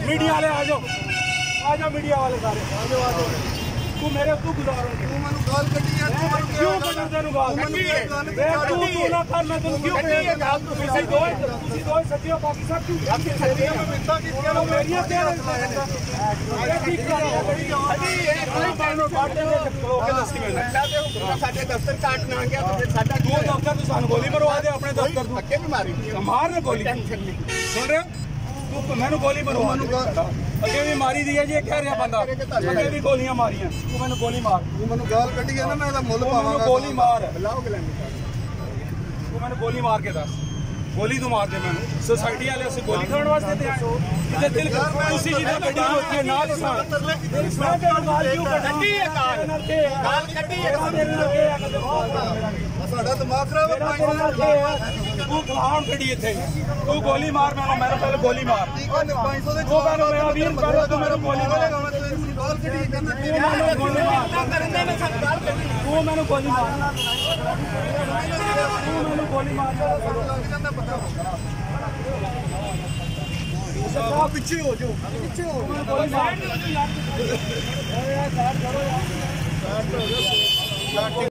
media वाले आ जाओ media वाले सारे आ जाओ तू मेरे तू गुजारो तू मैंने गाल कटी है क्यों कटर तेनु गाल कटी है तू ना कर मैं तेनु क्यों कटी है गाल तू सही दो सच्चियो बाकी सब क्यों आपके सच्चियो में मिलता कि चलो मेरी क्या अरे ठीक करो अभी ये कोई बानो काटने के दस्ती में लाते साडे दफ्तर काटना आ गया तो फिर साडा दो दफ्तर तू सान गोली मरवा दे अपने दफ्तर तू धक्के भी मारी मार ने गोली सुन रहे तू मैंने गोली मरवा अगे भी मारी दी है जी कह रहा बंदा अगे भी गोलियां मारियां तू मैंने गोली मार तू मैंने गाल कटी है ना मैं मुल पावांगा गोली मार तू मैंने गोली मार के दस गोली तू मार दे मैंने सोसाइटी वाले से गोली खाने वास्ते ते आए दिल तुसी जी गड्डी होती है नाल मैं ते गाल क्यों कटी है गाल कटी है मेरे नाल के साडा दिमाग खराब है तू खलाम खड़ी इथे तू गोली मार मेरे पहले गोली मार 500 दे वो मैंने मेरा वीर पहले तू मेरे गोली मार गाल कटी कहंदा गोली मार करने में सब गाल कटी तू मैंने गोली मार तू मैंने गोली मार पीछे हो जाओ गोली मार यार साइड करो यार